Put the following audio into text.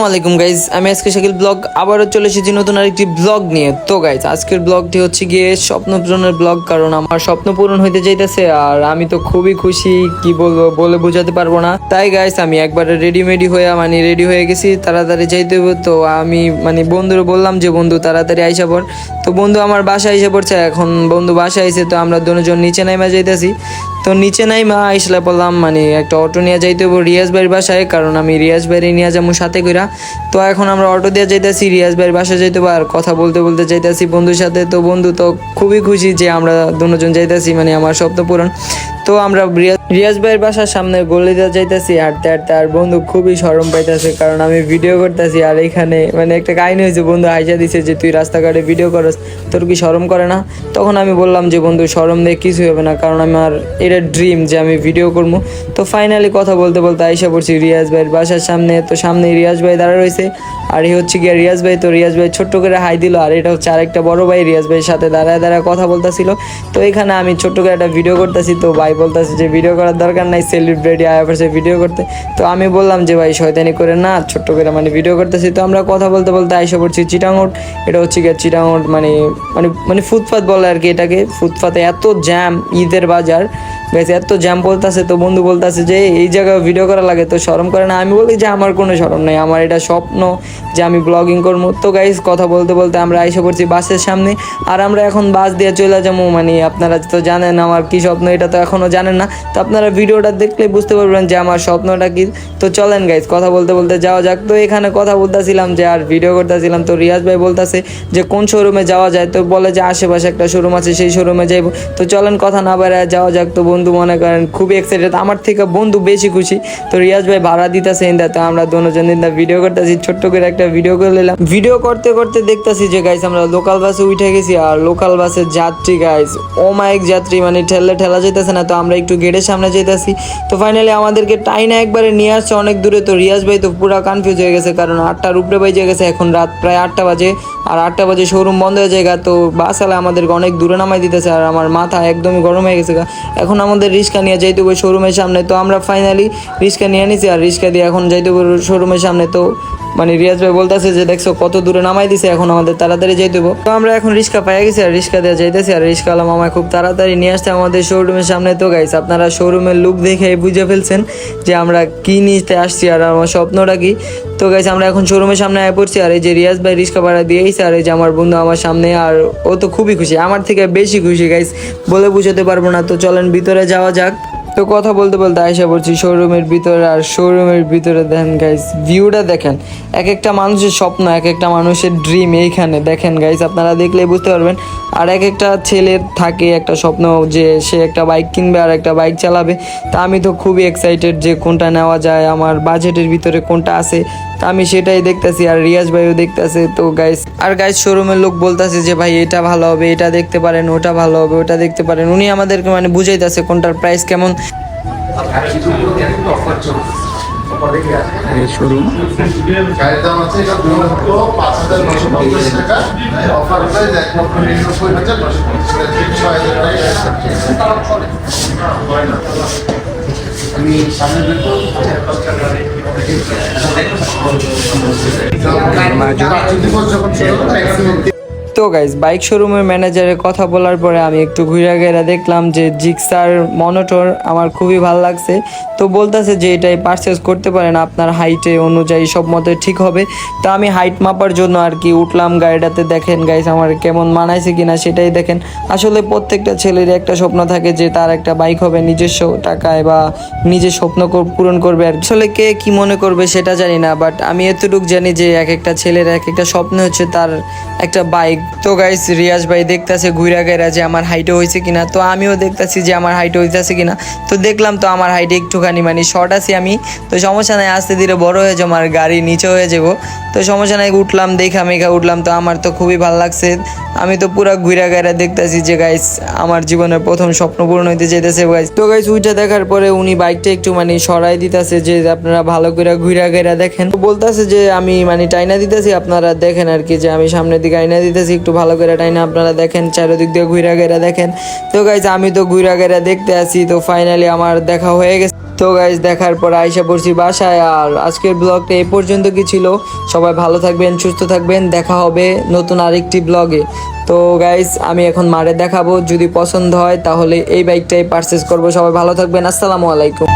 আলাইকুম গাইজ, আমি আজকে শাকিল ব্লগ আবারও চলে এসেছি নতুন আরেকটি ব্লগ নিয়ে। তো গাইজ আজকের ব্লগটি হচ্ছে গিয়ে স্বপ্ন পূরণের ব্লগ, কারণ আমার স্বপ্ন পূরণ হইতে যাইতেছে আর আমি তো খুবই খুশি, কি বলবো বলে বোঝাতে পারবো না। তাই গাইজ আমি একবারে রেডি হয়ে গেছি, তাড়াতাড়ি যাইতে হবে। তো আমি বন্ধুরে বললাম যে বন্ধু তাড়াতাড়ি আইসা পড়। তো বন্ধু আমার বাসায় এসে পড়ছে, এখন বন্ধু বাসায় আইসে, তো আমরা দুজন নিচে নাইমা যাইতেছি। তো নিচে নাইমা আইসলা বললাম একটা অটো নিয়ে যাইতে হবো রিয়াজ ভাইয়ের বাসায়, কারণ আমি রিয়াজ ভাইয়ের নিয়ে যাবো সাথে কইরা। তো এখন আমরা অটো দিয়ে যাইতেছি রিয়াজ ভাইয়ের বাসায় যাইতে হবে, আর কথা বলতে বলতে যাইতেছি বন্ধুর সাথে। তো বন্ধু তো খুবই খুশি যে আমরা দুজন যাইতেছি, আমার স্বপ্ন পূরণ। তো আমরা রিয়াজ ভাইয়ের বাসার সামনে গলিতে যাইতেছি হাঁটতে হাঁটতে, আর বন্ধু খুবই শরম পাইতেছে কারণ আমি ভিডিও করতেছি। আর এখানে একটা কাহিনী হয়েছে, বন্ধু হাইসা দিছে যে তুই রাস্তাঘাটে ভিডিও করস, তোর কি শরম করে না? তখন আমি বললাম যে বন্ধু শরম দিয়ে কিছু হবে না, কারণ আমার এটা ড্রিম যে আমি ভিডিও করবো। তো ফাইনালি কথা বলতে বলতে আইসা পড়ছি রিয়াজ ভাইয়ের বাসার সামনে। তো সামনে রিয়াজ ভাই দাঁড়া রয়েছে, আর এই হচ্ছে গিয়ে রিয়াজ ভাই। তো রিয়াজ ভাই ছোট্ট করে হাই দিল, আর এটা হচ্ছে আরেকটা বড় ভাই রিয়াজ ভাইয়ের সাথে দাঁড়ায় দাঁড়ায় কথা বলতেছিল। তো এখানে আমি ছোট্ট করে একটা ভিডিও করতেছি, তো ভাই বলতেছে যে ভিডিও করার দরকার নাই, সেলিব্রিটি আয়া পড়ছে ভিডিও করতে। তো আমি বললাম যে ভাই শয়তানি করে না, ছোট্ট করে ভিডিও করতেছি। তো আমরা কথা বলতে বলতে আইসা পড়ছি চিটাঙ্গট। এটা হচ্ছে গিয়ে চিটাঙ্গট ফুটপাথ বলে আর কি এটাকে। ফুটপাথে এত জ্যাম, ঈদের বাজার গেছে, এত জ্যাম বলতেছে। তো বন্ধু বলতেছে যে এই জায়গায় ভিডিও করা লাগে, তো শরম করে না? আমি বলি যে আমার কোনো শরম নেই, আমার এটা স্বপ্ন যে আমি ব্লগিং করবো। তো গাইস কথা বলতে বলতে আমরা আইসা পড়ছি বাসের সামনে, আর আমরা এখন বাস দিয়ে চলে যাবো। আপনারা তো জানেন আমার কি স্বপ্ন, এটা তো এখনও জানেন না। তো আপনারা ভিডিওটা দেখলে বুঝতে পারবেন যে আমার স্বপ্নটা কি। তো চলেন গাইস কথা বলতে বলতে যাওয়া যাক। তো এখানে কথা বলতেছিলাম যে আর ভিডিও করতেছিলাম, তো রিয়াজ ভাই বলতেছে যে কোন শোরুমে যাওয়া যায়। তো বলে যে আশেপাশে একটা শোরুম আছে, সেই শোরুমে যাইবো। তো চলেন কথা না বাড়ায় যাওয়া যাক। তো বন্ধু মনে করেন খুবই এক্সাইটেড, আমার থেকে বন্ধু বেশি খুশি। তো রিয়াজ ভাই ভাড়া দিতেছে ইন্দা, তো আমরা দুজন ইন্দা ভিডিও করতেছি, ছোট্ট করে একটা ভিডিও করে নিলাম। ভিডিও করতে করতে দেখতেছি যে গাইস আমরা লোকাল বাসে উঠে গেছি, আর লোকাল বাসের যাত্রী গাইস অমায়িক যাত্রী, ঠেলা যেতেছে না। তো আমরা একটু গেটের সামনে যেতেছি। তো ফাইনালি আমাদেরকে টাইনা একবারে নিয়ে আসছে অনেক দূরে। তো রিয়াজ ভাই তো পুরো কনফিউজ হয়ে গেছে, কারণ 8টার উপরে বেজে গেছে, এখন রাত প্রায় 8টা বাজে, আর 8টা বাজে শোরুম বন্ধ হয়ে যায়। তো বাস আলা আমাদেরকে অনেক দূরে নামাই দিতেছে, আর আমার মাথা একদমই গরম হয়ে গেছে। এখন আমাদের রিক্সা নিয়ে যাইতে হবে শোরুমের সামনে। তো আমরা ফাইনালি রিক্সা নিয়ে নিছি, আর রিক্সা দিয়ে এখন যাইতে হবে শোরুমের সামনে। তো রিয়াজ ভাই বলতেছে যে দেখছো কত দূরে নামাই দিছে, এখন আমাদের তাড়াতাড়ি যাইতে হবে। তো আমরা এখন রিক্সা পাই গেছি, আর রিক্সা দিয়ে যাইতেছি, আর রিক্সাওয়ালা মামা খুব তাড়াতাড়ি নিয়ে আসছে আমাদের শোরুমের সামনে। তো গাইস আপনারা শোরুমের লুক দেখে বুঝে ফেলছেন যে আমরা কি নিতে আসছি আর আমার স্বপ্নটা কি। তো গাইস আমরা এখন শোরুমের সামনে আয় পড়ছি, আর এই যে রিয়াজ ভাই রিক্সা ভাড়া দিয়েছে, আর এই যে আমার বন্ধু আমার সামনে, আর ও তো খুবই খুশি, আমার থেকে বেশি খুশি গাইস, বলে বুঝাতে পারবো না। তো চলেন ভিতরে যাওয়া যাক। তো কথা বলতে বলতে আইসা পড়ছি শোরুমের ভিতরে, আর শোরুমের ভিতরে দেখেন গাইস ভিউটা দেখেন, এক একটা মানুষের স্বপ্ন, এক একটা মানুষের ড্রিম এইখানে দেখেন গাইস, আপনারা দেখলেই বুঝতে পারবেন। আর এক একটা ছেলের থাকে একটা স্বপ্ন যে সে একটা বাইক কিনবে আর একটা বাইক চালাবে। তা আমি তো খুবই এক্সাইটেড যে কোনটা নেওয়া যায়, আমার বাজেটের ভিতরে কোনটা আছে, তা আমি সেটাই দেখতেছি, আর রিয়াজ ভাইও দেখতেছে। তো গাইস শোরুমের লোক বলতেছে যে ভাই এটা ভালো হবে, এটা দেখতে পারেন, ওটা ভালো হবে, ওটা দেখতে পারেন। উনি আমাদেরকে বুঝাইতেছে কোনটার প্রাইস কেমন। শোরুম দাম আছে, এটা 5,950 টাকা, অফার প্রাইস 1,99,900 আমি সামনে দেখবো। তো গাইস বাইক শোরুমের ম্যানেজারের কথা বলার পরে আমি একটু ঘুরে গেরা দেখলাম যে জিক্সার মনোটর আমার খুবই ভালো লাগছে। তো বলতেছে যে এটাই পারচেস করতে পারেন, আপনার হাইটে অনুযায়ী সব মতো ঠিক হবে। তো আমি হাইট মাপার জন্য আর কি উঠলাম গাড়িটাতে। দেখেন গাইস আমার কেমন মানাইছে কিনা সেটাই দেখেন। আসলে প্রত্যেকটা ছেলের একটা স্বপ্ন থাকে যে তার একটা বাইক হবে নিজস্ব টাকায়, বা নিজের স্বপ্ন পূরণ করবে। আর আসলে কে কি মনে করবে সেটা জানি না, বাট আমি এতটুকু জানি যে এক একটা ছেলের এক একটা স্বপ্ন হচ্ছে তার একটা বাইক। তো গাইস রিয়াজ ভাই দেখতেছে ঘুরা গেরা যে আমার হাইটে হয়েছে কিনা, তো আমিও দেখতেছি যে আমার হাইটে হইতেছে কিনা। তো দেখলাম তো আমার হাইটে একটুখানি শর্ট আছি আমি, তো সমস্যা নাই, আস্তে ধীরে বড় হয়ে যাবো, আমার গাড়ি নিচে হয়ে যাবো। তো সমস্যা নাই, উঠলাম দেখা মেঘা উঠলাম। তো আমার তো খুবই ভালো লাগছে, আমি তো পুরো ঘুরা গেরা দেখতেছি যে গাইস আমার জীবনের প্রথম স্বপ্ন পূরণ হইতে যেতেছে গাইস। তো গাইস উইটা দেখার পরে উনি বাইকটা একটু সরাই দিতেছে যে আপনারা ভালো করে ঘুরা গেরা দেখেন। তো বলতেছে যে আমি টাইনা দিতেছি, আপনারা দেখেন আর কি, যে আমি সামনের দিকে আইনা দিতেছি। দেখাইতেছি একটু ভালো করে টাইনা আপনারা দেখেন, চারিদিক দিয়ে ঘুরা ঘেরা দেখেন। তো গাইজ আমি তো ঘুরা ঘেরা দেখতে আসি, তো ফাইনালি আমার দেখা হয়ে গেছে। তো গাইজ দেখার পর আইসা পড়ছি বাসায়। আর আজকের ব্লগটা এই পর্যন্ত কি ছিল, সবাই ভালো থাকবেন, সুস্থ থাকবেন, দেখা হবে নতুন আরেকটি ব্লগে। তো গাইজ আমি এখন মারে দেখাবো, যদি পছন্দ হয় তাহলে এই বাইকটাই পারচেস করবো। সবাই ভালো থাকবেন, আসসালামু আলাইকুম।